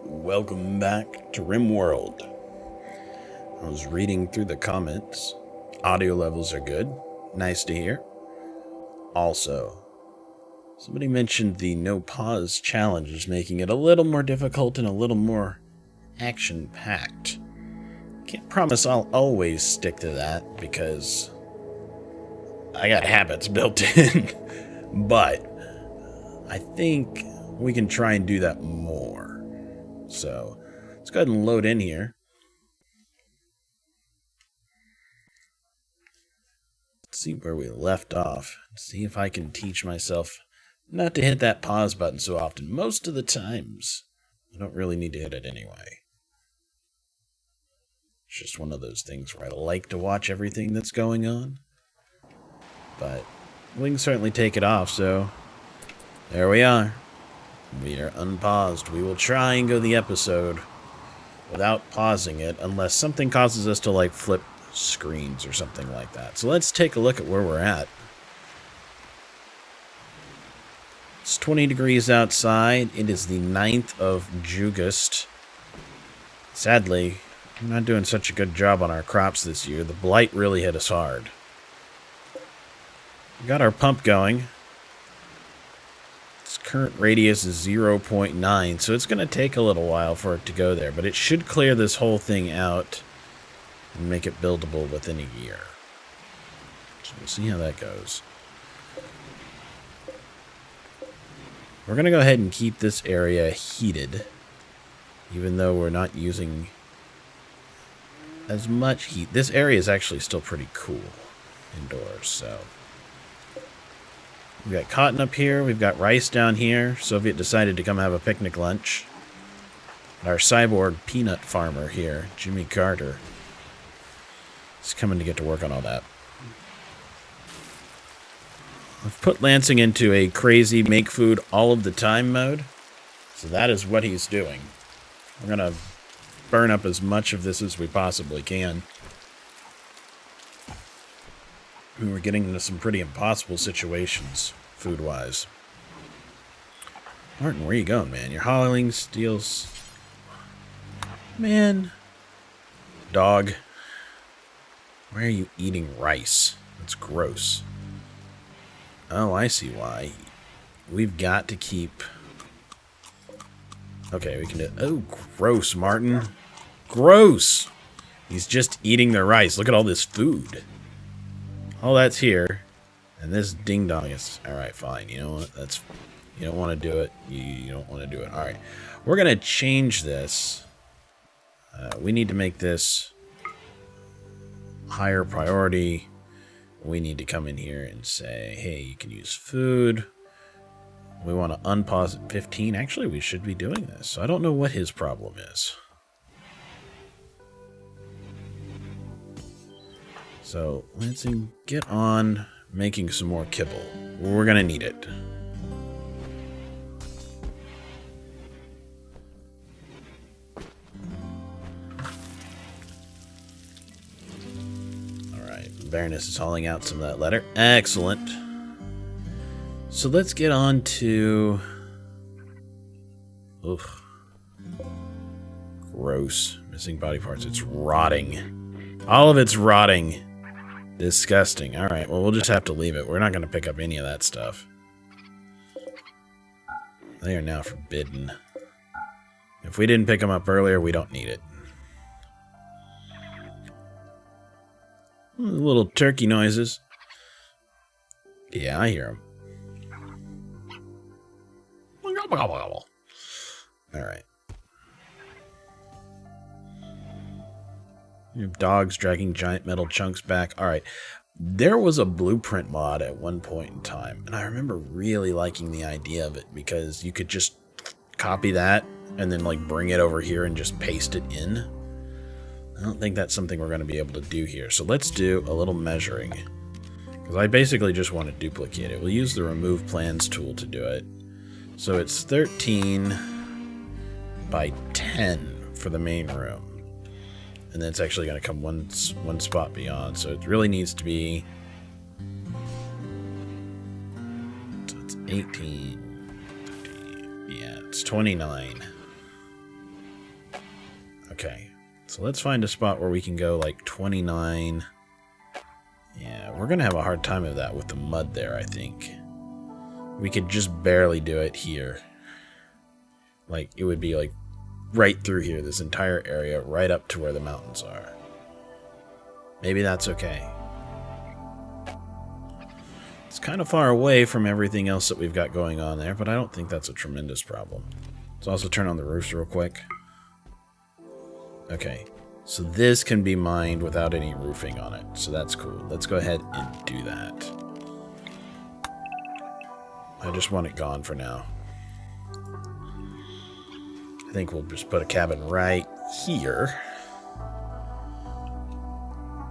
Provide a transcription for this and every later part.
Welcome back to RimWorld. I was reading through the comments. Audio levels are good. Nice to hear. Also, somebody mentioned the no pause challenge is making it a little more difficult and a little more action-packed. Can't promise I'll always stick to that because I got habits built in. But I think we can try and do that more. So let's go ahead and load in here. Let's see where we left off. See if I can teach myself not to hit that pause button so often. Most of the times, I don't really need to hit it anyway. It's just one of those things where I like to watch everything that's going on. But we can certainly take it off, so there we are. We are unpaused. We will try and go the episode without pausing it unless something causes us to like flip screens or something like that. So let's take a look at where we're at. It's 20 degrees outside. It is the 9th of August. Sadly, we're not doing such a good job on our crops this year. The blight really hit us hard. We got our pump going. Its current radius is 0.9, so it's going to take a little while for it to go there, but it should clear this whole thing out and make it buildable within a year. So we'll see how that goes. We're going to go ahead and keep this area heated, even though we're not using as much heat. This area is actually still pretty cool indoors, so we've got cotton up here. We've got rice down here. Soviet decided to come have a picnic lunch. Our cyborg peanut farmer here, Jimmy Carter, is coming to get to work on all that. I've put Lansing into a crazy make food all of the time mode. So that is what he's doing. We're going to burn up as much of this as we possibly can. We're getting into some pretty impossible situations, food-wise. Martin, where you going, man? You're hauling steels. Man. Dog. Why are you eating rice? That's gross. Oh, I see why. We've got to keep... Okay, we can do... Oh, gross, Martin. Gross! He's just eating the rice. Look at all this food. All that's here, and this ding-dong is... Alright, fine. You know what? That's... You don't want to do it. You don't want to do it. Alright. We're going to change this. We need to make this higher priority. We need to come in here and say, hey, you can use food. We want to unpause at 15. Actually, we should be doing this. So I don't know what his problem is. So, Lansing, get on making some more kibble. We're going to need it. Alright, Baroness is hauling out some of that letter. Excellent. So let's get on to... Oof. Gross. Missing body parts. It's rotting. All of it's rotting. Disgusting. Alright, well, we'll just have to leave it. We're not going to pick up any of that stuff. They are now forbidden. If we didn't pick them up earlier, we don't need it. Little turkey noises. Yeah, I hear them. Alright. You have dogs dragging giant metal chunks back. Alright. There was a blueprint mod at one point in time, and I remember really liking the idea of it because you could just copy that and then like bring it over here and just paste it in. I don't think that's something we're going to be able to do here. So let's do a little measuring. Because I basically just want to duplicate it. We'll use the remove plans tool to do it. So it's 13 by 10 for the main room. And then it's actually going to come one spot beyond. So it really needs to be... So it's 18. Yeah, it's 29. Okay, so let's find a spot where we can go like 29. Yeah, we're going to have a hard time of that with the mud there, I think. We could just barely do it here. Like, it would be like right through here, this entire area, right up to where the mountains are. Maybe that's okay. It's kind of far away from everything else that we've got going on there, but I don't think that's a tremendous problem. Let's also turn on the roofs real quick. Okay, so this can be mined without any roofing on it, so that's cool. Let's go ahead and do that. I just want it gone for now. I think we'll just put a cabin right here.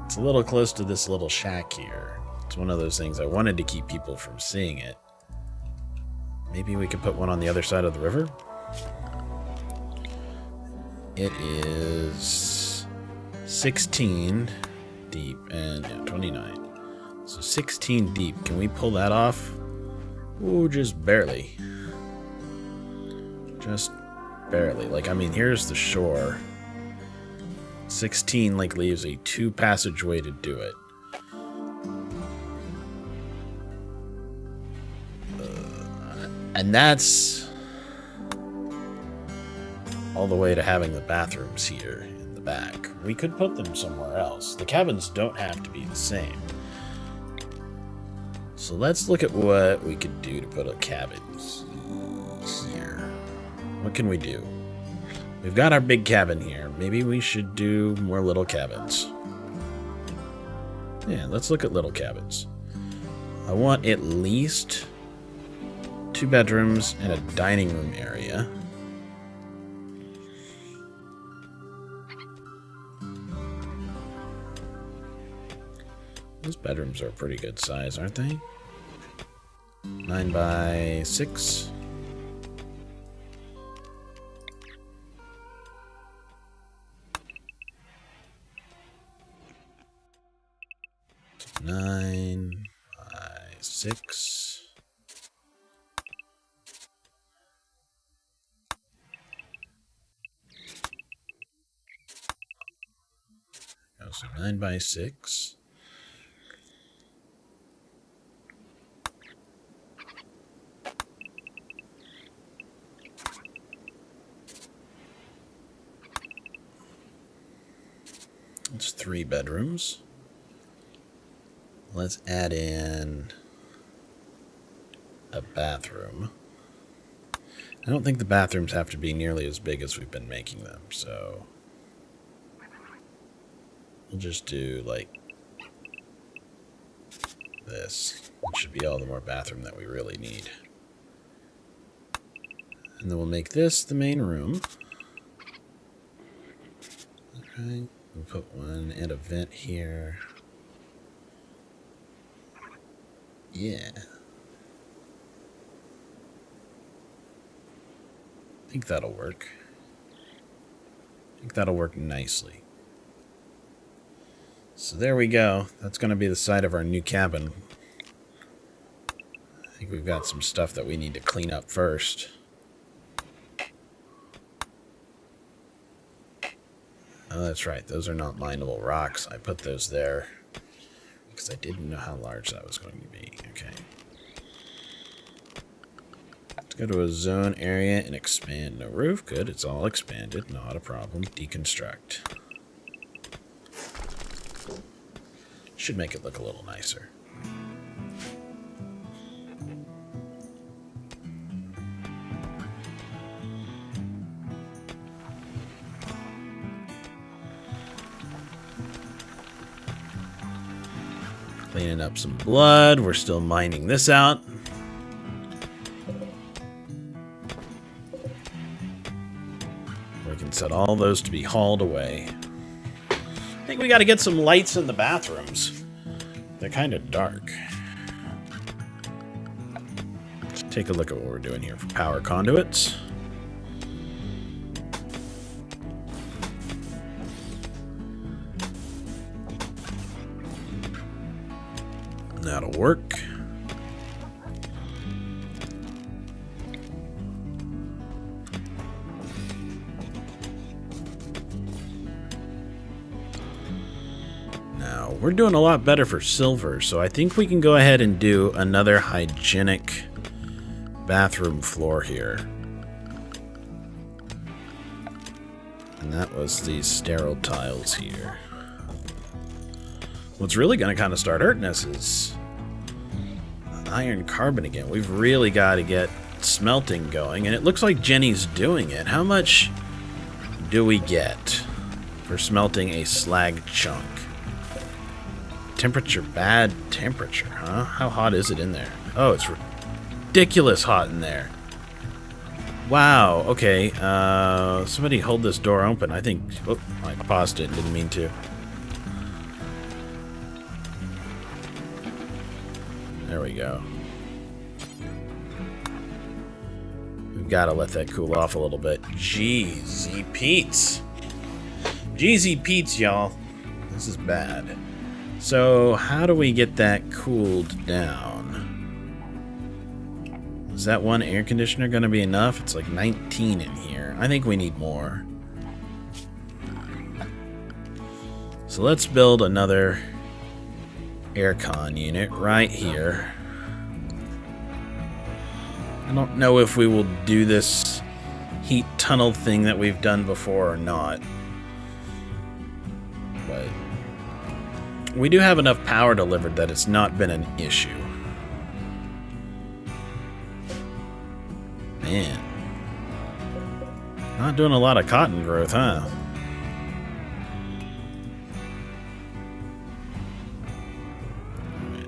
It's a little close to this little shack here. It's one of those things I wanted to keep people from seeing it. Maybe we could put one on the other side of the river? It is 16 deep and 29. So 16 deep. Can we pull that off? Ooh, just barely. Just barely. Like, I mean, here's the shore. 16 like leaves a 2 passageway to do it. And that's all the way to having the bathrooms here in the back. We could put them somewhere else. The cabins don't have to be the same. So let's look at what we could do to put a cabin here. What can we do? We've got our big cabin here. Maybe we should do more little cabins. Yeah, let's look at little cabins. I want at least 2 bedrooms and a dining room area. Those bedrooms are a pretty good size, aren't they? 9 by 6. Nine by 6. So 9 by 6. It's 3 bedrooms. Let's add in a bathroom. I don't think the bathrooms have to be nearly as big as we've been making them, so we'll just do like this. It should be all the more bathroom that we really need. And then we'll make this the main room. Okay, we'll put one and a vent here. Yeah. I think that'll work. I think that'll work nicely. So there we go. That's going to be the side of our new cabin. I think we've got some stuff that we need to clean up first. Oh, that's right. Those are not mineable rocks. I put those there because I didn't know how large that was going to be. Okay. Let's go to a zone area and expand. No roof. Good. It's all expanded. Not a problem. Deconstruct. Should make it look a little nicer. Cleaning up some blood. We're still mining this out. We can set all those to be hauled away. I think we got to get some lights in the bathrooms. They're kind of dark. Let's take a look at what we're doing here for power conduits. That'll work. we're doing a lot better for silver, so I think we can go ahead and do another hygienic bathroom floor here. And that was these sterile tiles here. What's really going to kind of start hurting us is iron carbon again. We've really got to get smelting going, and it looks like Jenny's doing it. How much do we get for smelting a slag chunk? Temperature, bad temperature, huh? How hot is it in there? Oh, it's ridiculous hot in there. Wow, okay. Somebody hold this door open. I think... Oh, I paused it. Didn't mean to. There we go. We've got to let that cool off a little bit. Jeezy Pete's. Jeezy Pete's, y'all. This is bad. So, how do we get that cooled down? Is that one air conditioner going to be enough? It's like 19 in here. I think we need more. So let's build another aircon unit right here. I don't know if we will do this heat tunnel thing that we've done before or not. But we do have enough power delivered that it's not been an issue. Man. Not doing a lot of cotton growth, huh? Alright.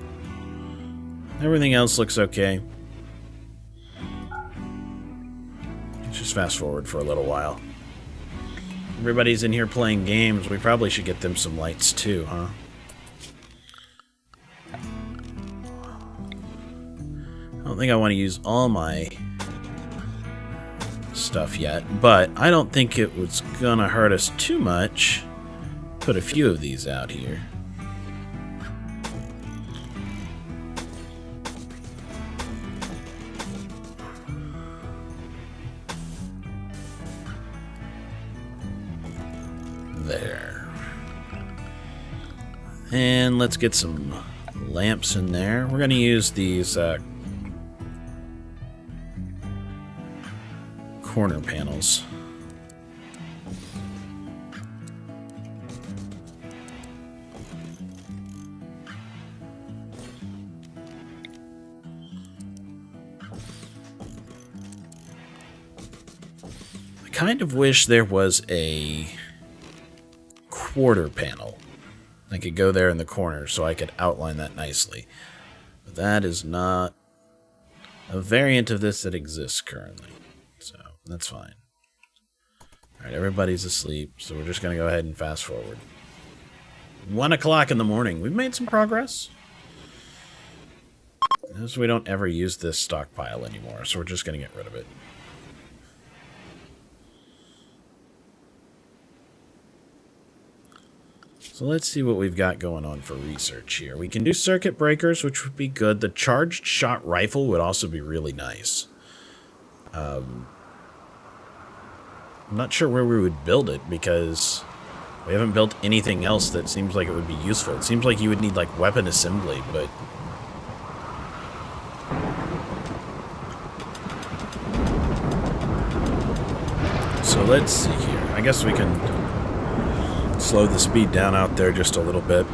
Everything else looks okay. Let's just fast forward for a little while. Everybody's in here playing games. We probably should get them some lights too, huh? I don't think I want to use all my stuff yet, but I don't think it was gonna hurt us too much. Put a few of these out here. There. And let's get some lamps in there. We're gonna use these corner panels. I kind of wish there was a quarter panel. I could go there in the corner so I could outline that nicely. But that is not a variant of this that exists currently. So that's fine. Alright, everybody's asleep, so we're just going to go ahead and fast forward. 1 o'clock in the morning. We've made some progress. Notice we don't ever use this stockpile anymore, so we're just going to get rid of it. So let's see what we've got going on for research here. We can do circuit breakers, which would be good. The charged shot rifle would also be really nice. I'm not sure where we would build it because we haven't built anything else that seems like it would be useful. It seems like you would need like weapon assembly, but so let's see here. I guess we can slow the speed down out there just a little bit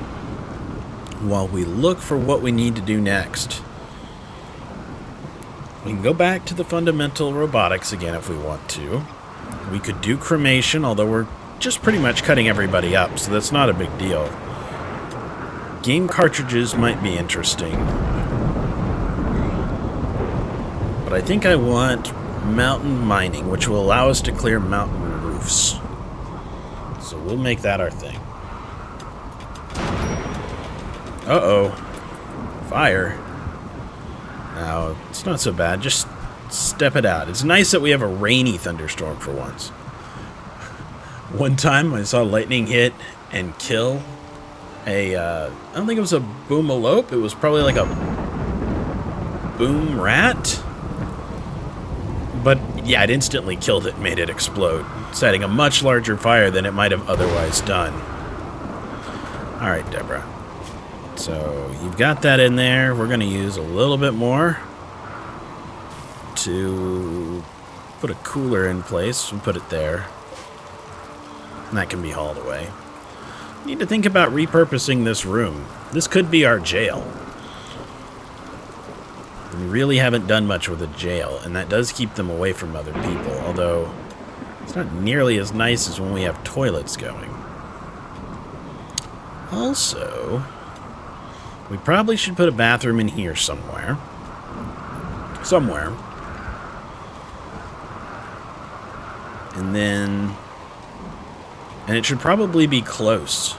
while we look for what we need to do next. We can go back to the fundamental robotics again if we want to. We could do cremation, although we're just pretty much cutting everybody up, so that's not a big deal. Game cartridges might be interesting. But I think I want mountain mining, which will allow us to clear mountain roofs. So we'll make that our thing. Uh-oh. Fire. Now, it's not so bad. Just step it out. It's nice that we have a rainy thunderstorm for once. One time I saw lightning hit and kill a, I don't think it was a boomalope. It was probably like a boom rat. But yeah, it instantly killed it and made it explode, setting a much larger fire than it might have otherwise done. Alright, Deborah. So you've got that in there. We're going to use a little bit more to put a cooler in place and put it there. And that can be hauled away. We need to think about repurposing this room. This could be our jail. We really haven't done much with a jail, and that does keep them away from other people, although it's not nearly as nice as when we have toilets going. Also, we probably should put a bathroom in here somewhere. And it should probably be close.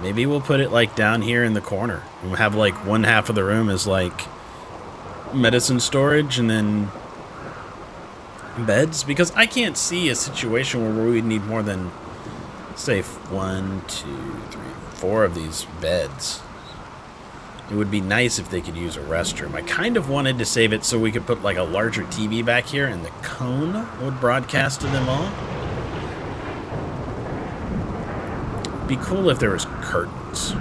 Maybe we'll put it like down here in the corner. And we'll have like one half of the room is like medicine storage and then beds. Because I can't see a situation where we would need more than, say, 1, 2, 3, 4 of these beds. It would be nice if they could use a restroom. I kind of wanted to save it so we could put like a larger TV back here and the cone would broadcast to them all. Be cool if there was curtains,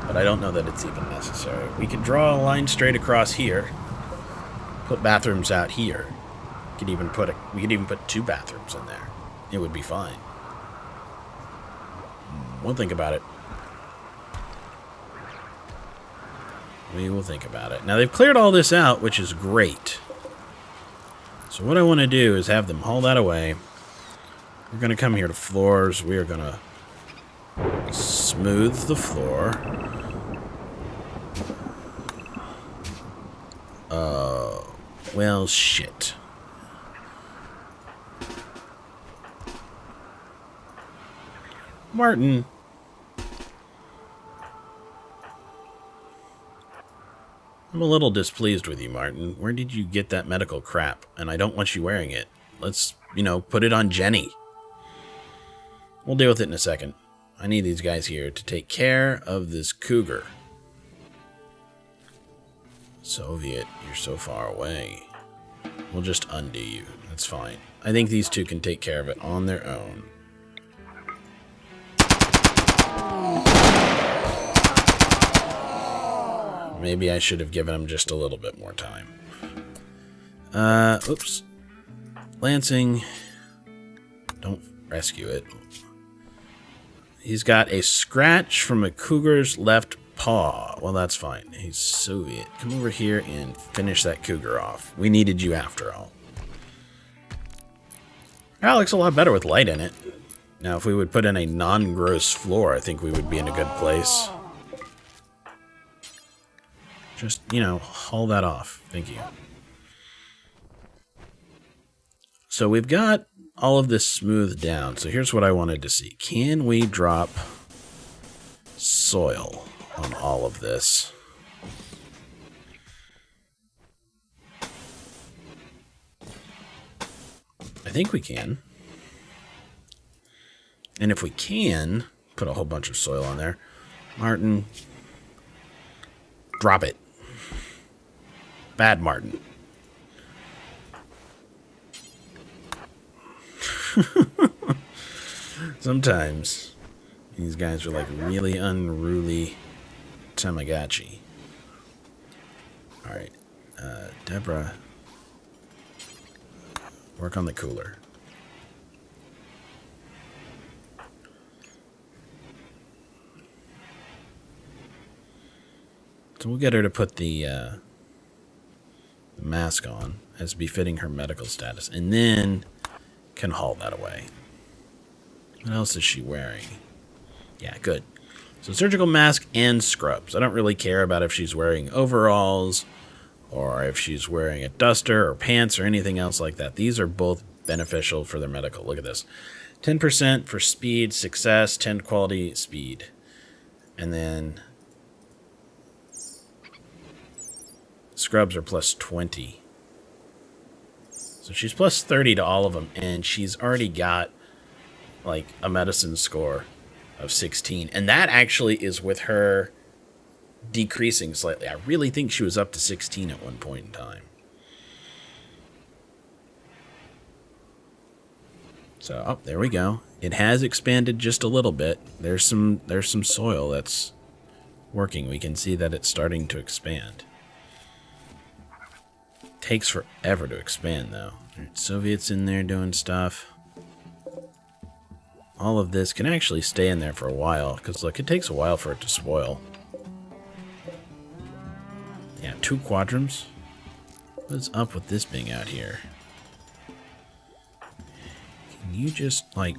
but I don't know that it's even necessary. We could draw a line straight across here, put bathrooms out here. We could even put 2 bathrooms in there. It would be fine. We'll think about it. We will think about it. Now they've cleared all this out, which is great. So what I want to do is have them haul that away. We're going to come here to floors. We are going to smooth the floor. Well, shit. Martin. I'm a little displeased with you, Martin. Where did you get that medical crap? And I don't want you wearing it. Let's, put it on Jenny. We'll deal with it in a second. I need these guys here to take care of this cougar. Soviet, you're so far away. We'll just undo you. That's fine. I think these 2 can take care of it on their own. Maybe I should have given him just a little bit more time. Oops. Lansing. Don't rescue it. He's got a scratch from a cougar's left paw. Well, that's fine. He's Soviet. Come over here and finish that cougar off. We needed you after all. That looks a lot better with light in it. Now, if we would put in a non-gross floor, I think we would be in a good place. Just, haul that off. Thank you. So we've got all of this smoothed down. So here's what I wanted to see. Can we drop soil on all of this? I think we can. And if we can, put a whole bunch of soil on there. Martin, drop it. Bad Martin. Sometimes these guys are like really unruly Tamagotchi. Alright. Deborah. Work on the cooler. So we'll get her to put the mask on as befitting her medical status. And then can haul that away. What else is she wearing? Yeah, good. So surgical mask and scrubs. I don't really care about if she's wearing overalls or if she's wearing a duster or pants or anything else like that. These are both beneficial for their medical. Look at this. 10% for speed, success, 10 quality, speed. And then scrubs are plus 20. So she's plus 30 to all of them, and she's already got like a medicine score of 16. And that actually is with her decreasing slightly. I really think she was up to 16 at one point in time. So, oh, there we go. It has expanded just a little bit. There's some soil that's working. We can see that it's starting to expand. Takes forever to expand, though. Soviets in there doing stuff. All of this can actually stay in there for a while, because look, it takes a while for it to spoil. Yeah, 2 quadrums. What's up with this being out here? Can you just, like,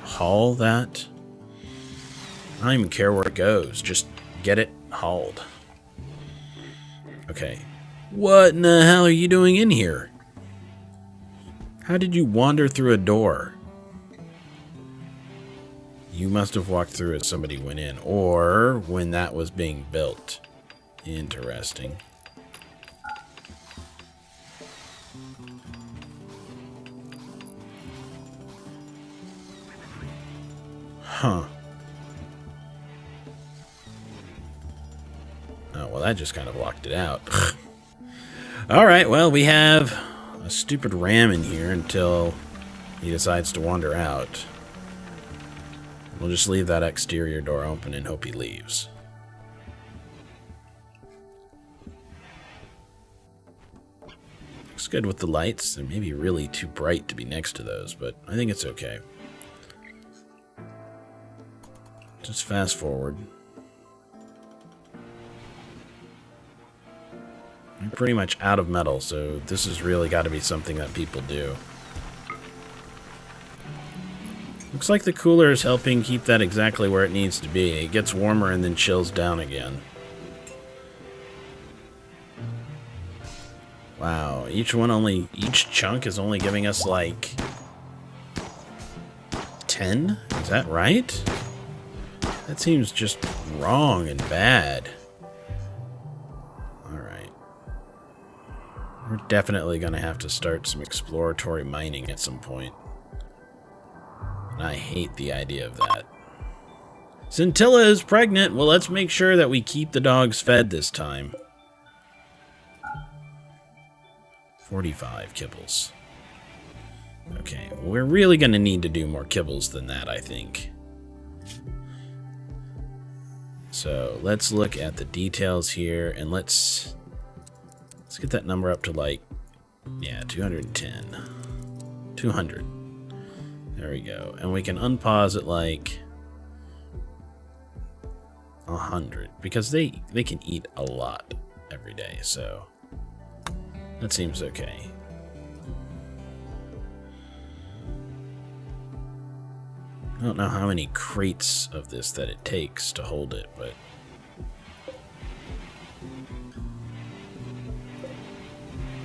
haul that? I don't even care where it goes. Just get it hauled. Okay. What in the hell are you doing in here? How did you wander through a door? You must have walked through as somebody went in, or when that was being built. Interesting. Huh. Oh, well, that just kind of locked it out. Alright, well, we have a stupid ram in here until he decides to wander out. We'll just leave that exterior door open and hope he leaves. Looks good with the lights. They may be really too bright to be next to those, but I think it's okay. Just fast forward. I'm pretty much out of metal, so this has really got to be something that people do. Looks like the cooler is helping keep that exactly where it needs to be. It gets warmer and then chills down again. Wow, each chunk is only giving us like 10? Is that right? That seems just wrong and bad. Alright. We're definitely going to have to start some exploratory mining at some point. And I hate the idea of that. Scintilla is pregnant. Well, let's make sure that we keep the dogs fed this time. 45 kibbles. Okay, we're really going to need to do more kibbles than that, I think. So let's look at the details here, and let's get that number up to like, yeah, 210. 200. There we go. And we can unpause at like 100, because they can eat a lot every day, so that seems okay. I don't know how many crates of this that it takes to hold it, but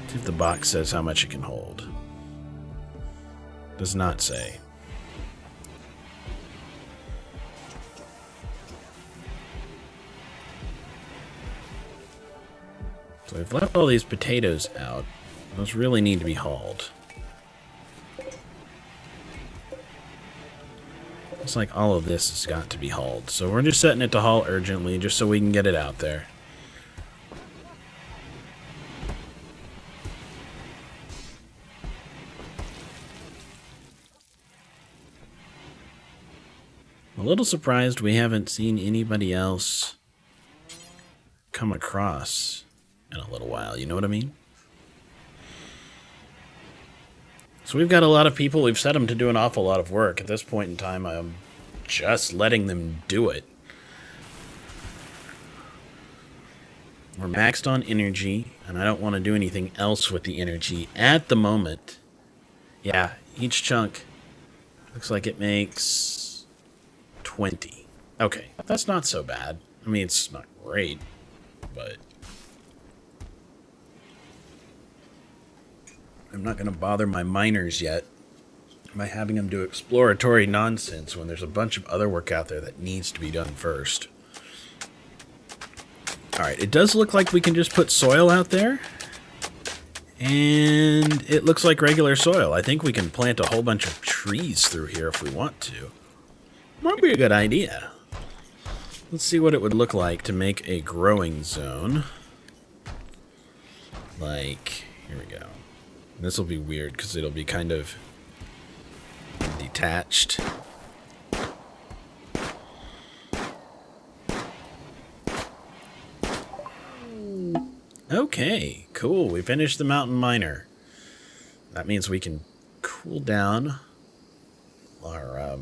see if the box says how much it can hold. Does not say. So we've left all these potatoes out. Those really need to be hauled. Looks like all of this has got to be hauled. So we're just setting it to haul urgently, just so we can get it out there. I'm a little surprised we haven't seen anybody else come across in a little while, you know what I mean? So we've got a lot of people, we've set them to do an awful lot of work. At this point in time, I'm just letting them do it. We're maxed on energy, and I don't want to do anything else with the energy at the moment. Yeah, each chunk looks like it makes 20. Okay, that's not so bad. I mean, it's not great, but I'm not going to bother my miners yet by having them do exploratory nonsense when there's a bunch of other work out there that needs to be done first. Alright, it does look like we can just put soil out there. And it looks like regular soil. I think we can plant a whole bunch of trees through here if we want to. Might be a good idea. Let's see what it would look like to make a growing zone. Like, here we go. This will be weird because it'll be kind of attached. Okay, cool. We finished the mountain miner. That means we can cool down our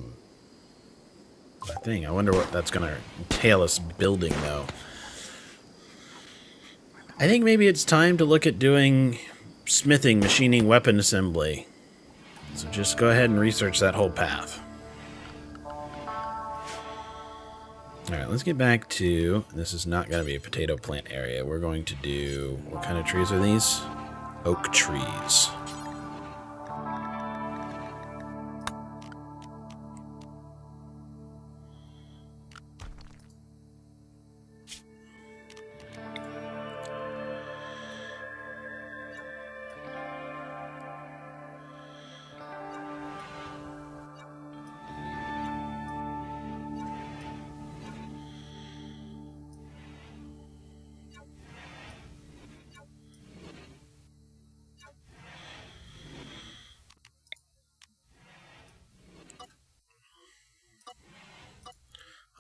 thing. I wonder what that's going to entail us building, though. I think maybe it's time to look at doing smithing, machining, weapon assembly. So just go ahead and research that whole path. Alright, let's get back to... This is not going to be a potato plant area. We're going to do... What kind of trees are these? Oak trees.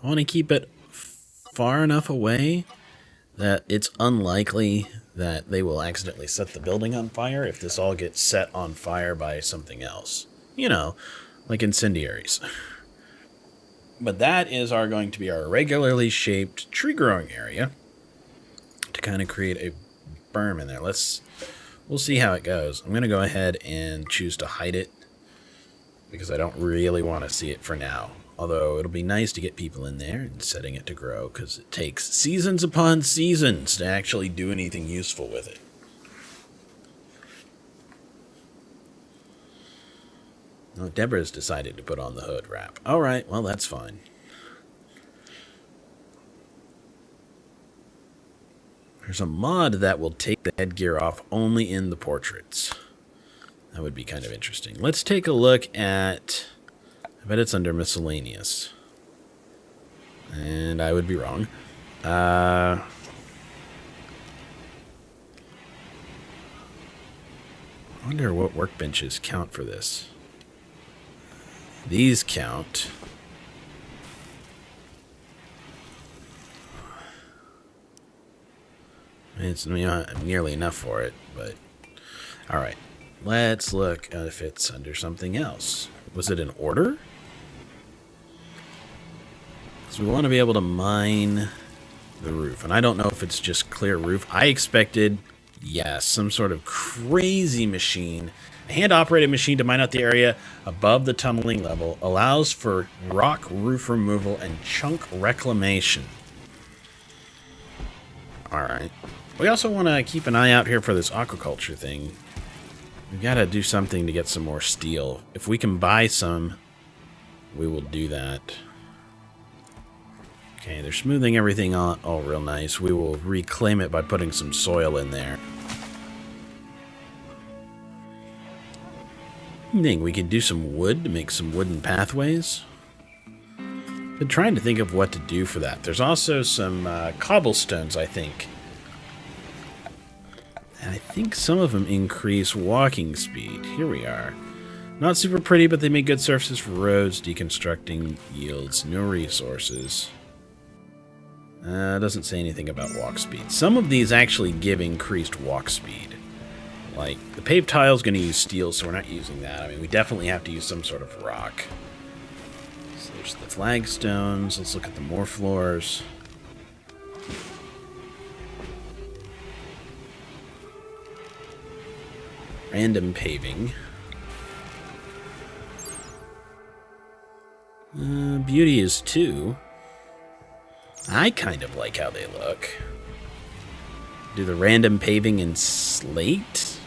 I want to keep it far enough away that it's unlikely that they will accidentally set the building on fire if this all gets set on fire by something else. You know, like incendiaries. But that is going to be our regularly shaped tree growing area to kind of create a berm in there. We'll see how it goes. I'm going to go ahead and choose to hide it because I don't really want to see it for now. Although it'll be nice to get people in there and setting it to grow, because it takes seasons upon seasons to actually do anything useful with it. Oh, Deborah's decided to put on the hood wrap. Alright, well that's fine. There's a mod that will take the headgear off only in the portraits. That would be kind of interesting. Let's take a look at... I bet it's under miscellaneous. And I would be wrong. I wonder what workbenches count for this. These count. It's not nearly enough for it, but... Alright. Let's look if it's under something else. Was it in order? So we want to be able to mine the roof. And I don't know if it's just clear roof. I expected, yes, some sort of crazy machine. A hand-operated machine to mine out the area above the tumbling level. Allows for rock roof removal and chunk reclamation. Alright. We also want to keep an eye out here for this aquaculture thing. We've got to do something to get some more steel. If we can buy some, we will do that. Okay, they're smoothing everything all real nice. We will reclaim it by putting some soil in there. I think we could do some wood to make some wooden pathways. Been trying to think of what to do for that. There's also some cobblestones, I think. And I think some of them increase walking speed. Here we are. Not super pretty, but they make good surfaces for roads. Deconstructing yields no resources. Doesn't say anything about walk speed. Some of these actually give increased walk speed. Like, the paved tile is going to use steel, so we're not using that. I mean, we definitely have to use some sort of rock. So there's the flagstones. Let's look at the more floors. Random paving. Beauty is 2. I kind of like how they look. Do the random paving in slate?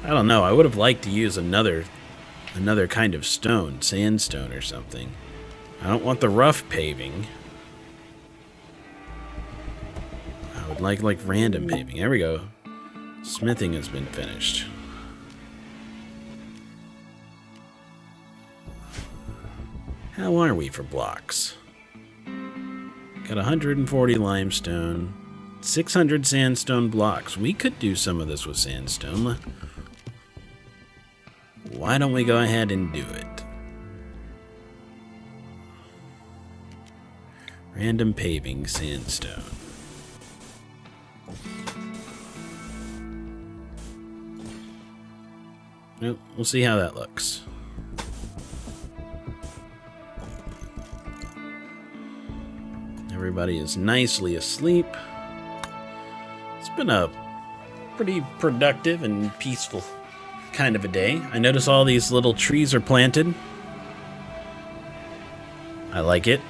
I don't know. I would have liked to use another kind of stone, sandstone or something. I don't want the rough paving. I would like random paving. There we go. Smithing has been finished. How are we for blocks? Got 140 limestone, 600 sandstone blocks. We could do some of this with sandstone. Why don't we go ahead and do it? Random paving sandstone. Well, we'll see how that looks. Everybody is nicely asleep. It's been a pretty productive and peaceful kind of a day. I notice all these little trees are planted. I like it.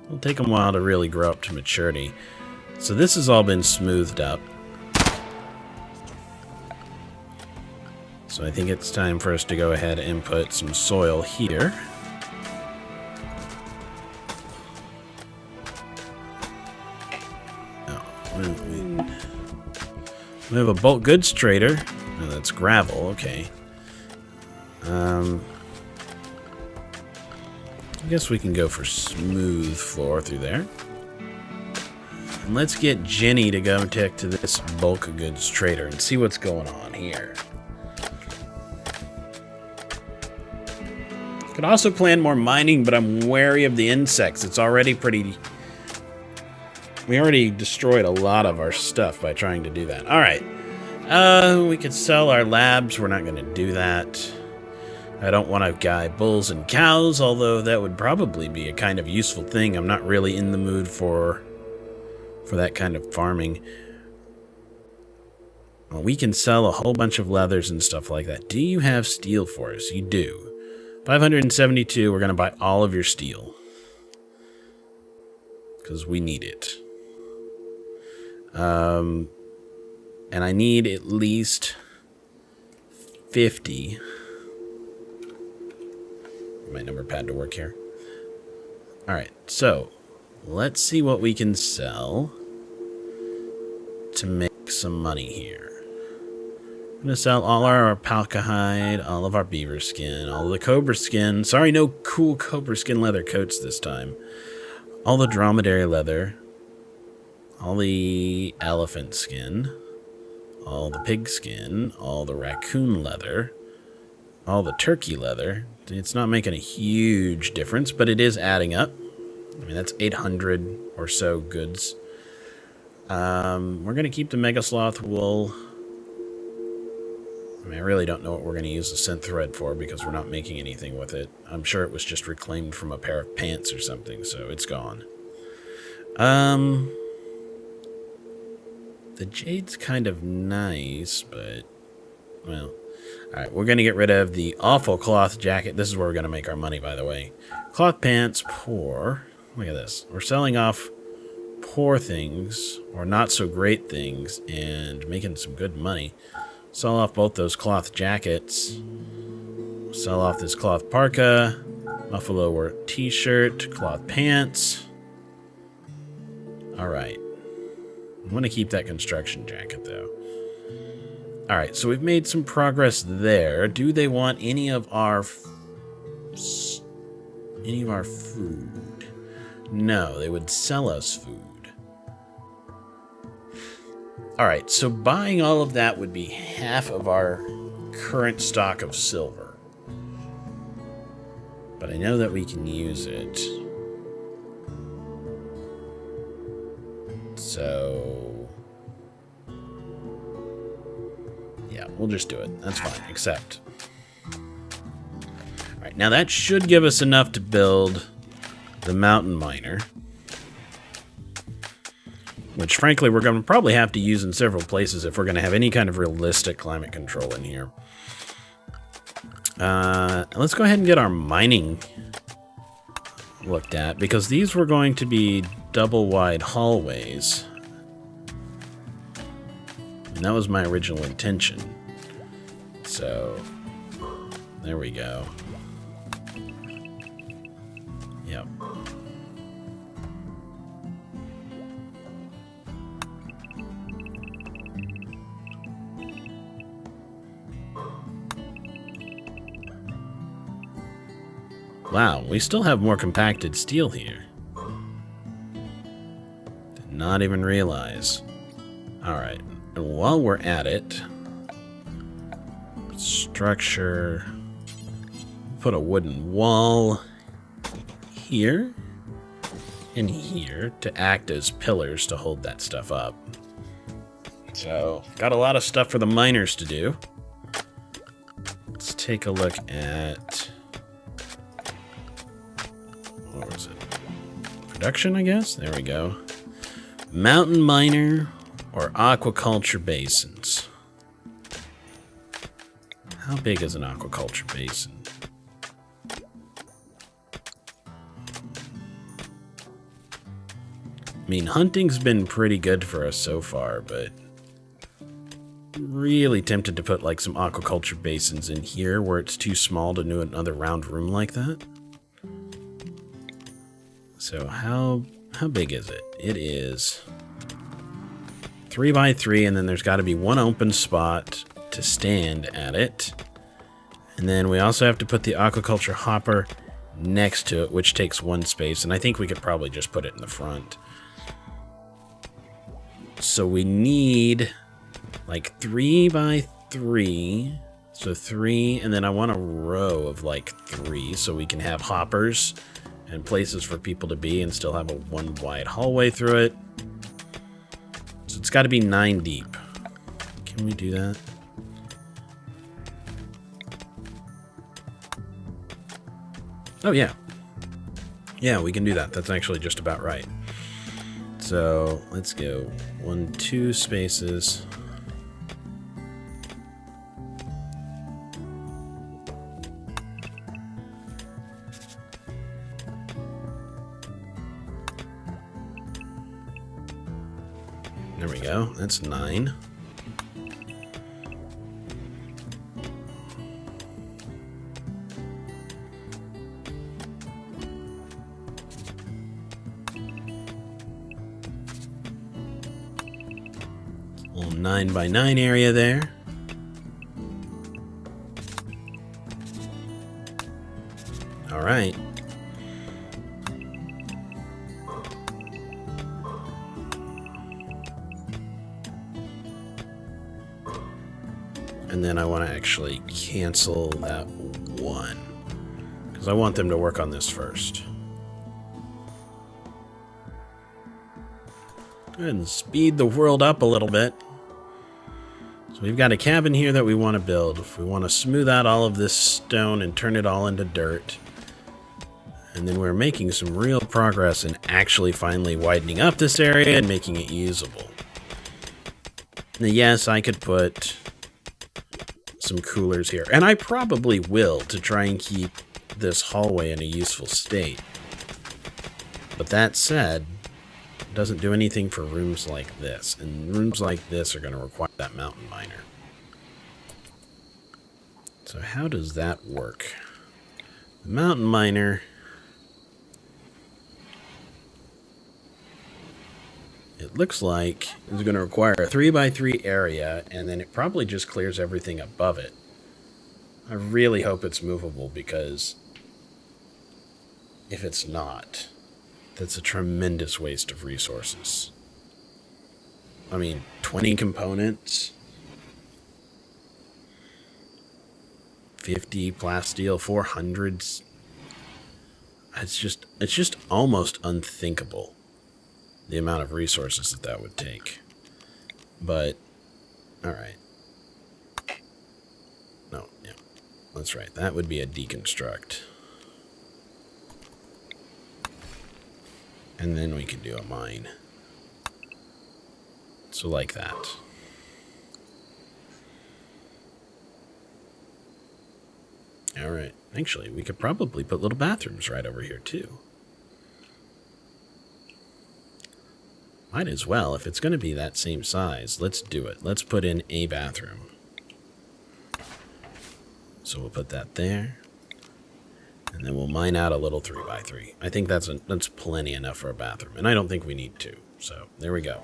It'll take them a while to really grow up to maturity. So this has all been smoothed up. So I think it's time for us to go ahead and put some soil here. We have a bulk goods trader. Oh, that's gravel, okay. I guess we can go for smooth floor through there. And let's get Jenny to go take to this bulk goods trader and see what's going on here. Could also plan more mining, but I'm wary of the insects. It's already pretty... We already destroyed a lot of our stuff by trying to do that. Alright. We could sell our labs. We're not going to do that. I don't want to guy bulls and cows, although that would probably be a kind of useful thing. I'm not really in the mood for that kind of farming. Well, we can sell a whole bunch of leathers and stuff like that. Do you have steel for us? You do. 572, we're going to buy all of your steel. Because we need it. And I need at least 50. My number pad to work here. Alright, so let's see what we can sell to make some money here. I'm going to sell all our alpaca hide, all of our beaver skin, all of the cobra skin. Sorry, no cool cobra skin leather coats this time. All the dromedary leather, all the elephant skin, all the pig skin, all the raccoon leather, all the turkey leather. It's not making a huge difference, but it is adding up. I mean, that's 800 or so goods. We're going to keep the mega sloth wool. I mean, I really don't know what we're going to use the synth thread for because we're not making anything with it. I'm sure it was just reclaimed from a pair of pants or something, so it's gone. The jade's kind of nice, but, well... Alright, we're going to get rid of the awful cloth jacket. This is where we're going to make our money, by the way. Cloth pants, poor. Look at this. We're selling off poor things, or not so great things, and making some good money. Sell off both those cloth jackets. Sell off this cloth parka. Buffalo work t-shirt. Cloth pants. Alright. I want to keep that construction jacket, though. Alright, so we've made some progress there. Do they want any of our food? No, they would sell us food. Alright, so buying all of that would be half of our current stock of silver. But I know that we can use it. So... yeah, we'll just do it. That's fine. Accept. Alright, now that should give us enough to build the mountain miner. Which, frankly, we're going to probably have to use in several places if we're going to have any kind of realistic climate control in here. Let's go ahead and get our mining looked at, because these were going to be double-wide hallways. And that was my original intention. So, there we go. Yep. Wow, we still have more compacted steel here. Did not even realize. Alright. And while we're at it, structure, put a wooden wall here. in here to act as pillars to hold that stuff up. So, got a lot of stuff for the miners to do. Let's take a look at... what was it? Production, I guess? There we go. Mountain miner or aquaculture basins. How big is an aquaculture basin? I mean, hunting's been pretty good for us so far, but really tempted to put like some aquaculture basins in here where it's too small to do another round room like that. So how big is it? It is 3 by 3, and then there's got to be one open spot to stand at it. And then we also have to put the aquaculture hopper next to it, which takes 1 space, and I think we could probably just put it in the front. So we need like 3 by 3, so 3, and then I want a row of like 3 so we can have hoppers and places for people to be and still have a 1 wide hallway through it. So it's got to be 9 deep. Can we do that? Oh yeah. Yeah, we can do that. That's actually just about right. So let's go 1, 2 spaces. There we go. That's 9. Little 9 by 9 area there. All right. And then I want to actually cancel that 1, because I want them to work on this first. Go ahead and speed the world up a little bit. So we've got a cabin here that we want to build. If we want to smooth out all of this stone and turn it all into dirt. And then we're making some real progress in actually finally widening up this area and making it usable. Now, yes, I could put some coolers here, and I probably will, to try and keep this hallway in a useful state. But that said, it doesn't do anything for rooms like this, and rooms like this are going to require that mountain miner. So how does that work? The mountain miner, it looks like it's going to require a 3 by 3 area, and then it probably just clears everything above it. I really hope it's movable, because if it's not, that's a tremendous waste of resources. I mean, 20 components, 50 plasteel, 400. It's just almost unthinkable, the amount of resources that would take. But, alright. No, yeah, that's right. That would be a deconstruct. And then we can do a mine. So like that. Alright. Actually, we could probably put little bathrooms right over here, too. Might as well. If it's going to be that same size, let's do it. Let's put in a bathroom. So we'll put that there. And then we'll mine out a little 3 by 3. I think that's plenty enough for a bathroom. And I don't think we need 2. So there we go.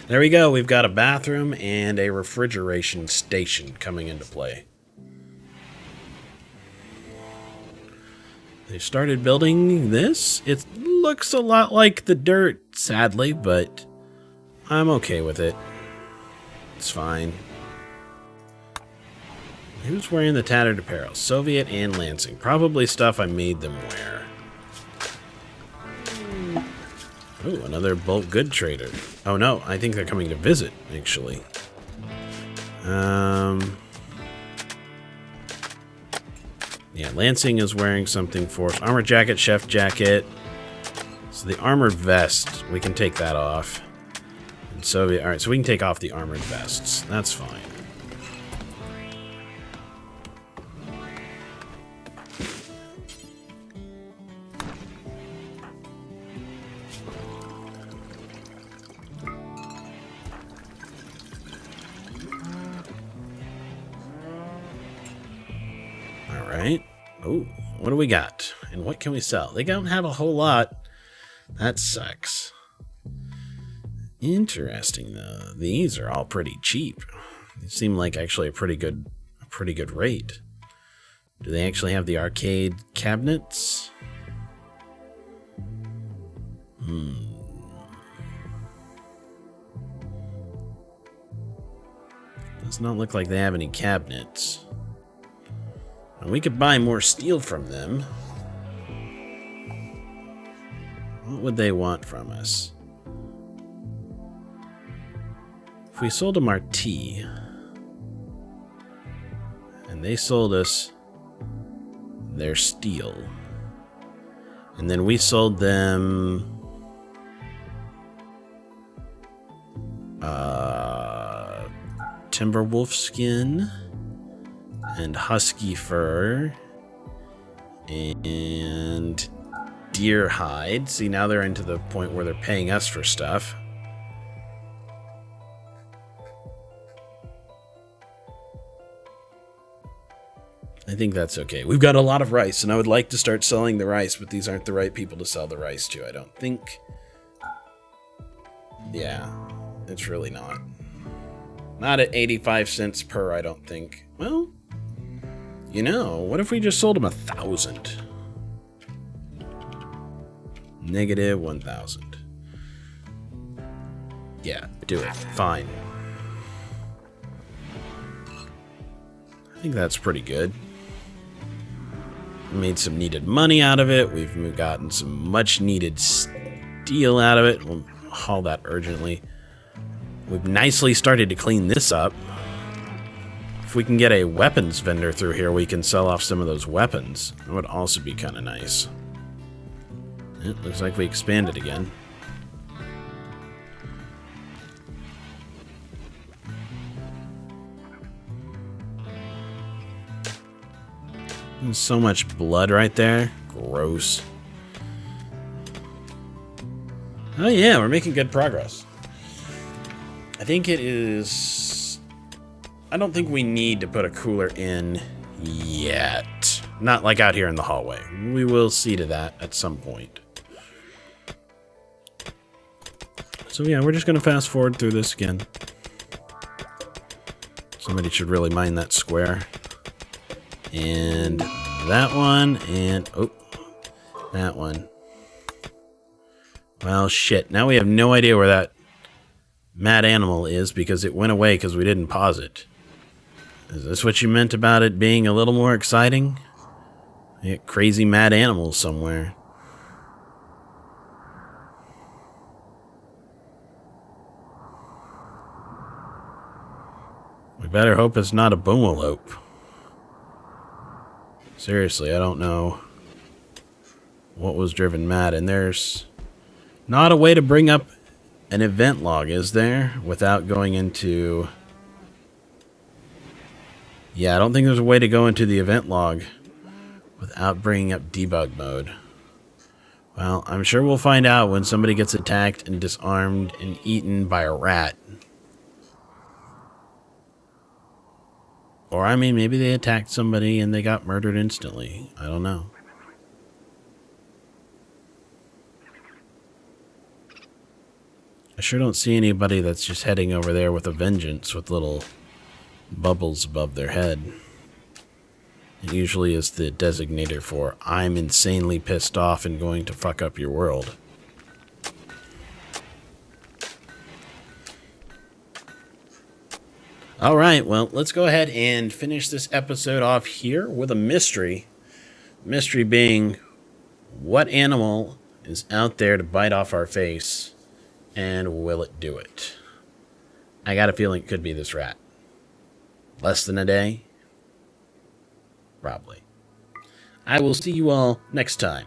There we go. We've got a bathroom and a refrigeration station coming into play. They started building this. It looks a lot like the dirt, sadly, but I'm okay with it. It's fine. Who's wearing the tattered apparel? Soviet and Lansing. Probably stuff I made them wear. Oh, another bulk good trader. Oh no, I think they're coming to visit, actually. Yeah, Lansing is wearing something for us. Armor jacket, chef jacket. So the armored vest, we can take that off. And so, alright, so we can take off the armored vests. That's fine. Alright. Oh, what do we got? And what can we sell? They don't have a whole lot. That sucks. Interesting, though. These are all pretty cheap. They seem like actually a pretty good rate. Do they actually have the arcade cabinets? Does not look like they have any cabinets. And we could buy more steel from them. What would they want from us? If we sold them our tea, and they sold us their steel, and then we sold them timberwolf skin and husky fur and deer hide. See, now they're into the point where they're paying us for stuff. I think that's okay. We've got a lot of rice, and I would like to start selling the rice, but these aren't the right people to sell the rice to, I don't think. Yeah, it's really not. Not at 85 cents per, I don't think. Well, you know, what if we just sold them 1,000? Negative 1,000. Yeah, do it. Fine. I think that's pretty good. We made some needed money out of it. We've gotten some much needed steel out of it. We'll haul that urgently. We've nicely started to clean this up. If we can get a weapons vendor through here, we can sell off some of those weapons. That would also be kind of nice. It looks like we expanded again. There's so much blood right there. Gross. Oh yeah, we're making good progress. I think it is... I don't think we need to put a cooler in yet. Not like out here in the hallway. We will see to that at some point. So yeah, we're just going to fast forward through this again. Somebody should really mind that square. And that one, and... oh, that one. Well, shit. Now we have no idea where that mad animal is because it went away because we didn't pause it. Is this what you meant about it being a little more exciting? You got crazy mad animals somewhere. We better hope it's not a boomalope. Seriously, I don't know what was driven mad. And there's not a way to bring up an event log, is there? Without going into... yeah, I don't think there's a way to go into the event log without bringing up debug mode. Well, I'm sure we'll find out when somebody gets attacked and disarmed and eaten by a rat. Or, I mean, maybe they attacked somebody and they got murdered instantly. I don't know. I sure don't see anybody that's just heading over there with a vengeance with little bubbles above their head. It usually is the designator for, I'm insanely pissed off and going to fuck up your world. Alright, well, let's go ahead and finish this episode off here with a mystery. Mystery being, what animal is out there to bite off our face, and will it do it? I got a feeling it could be this rat. Less than a day? Probably. I will see you all next time.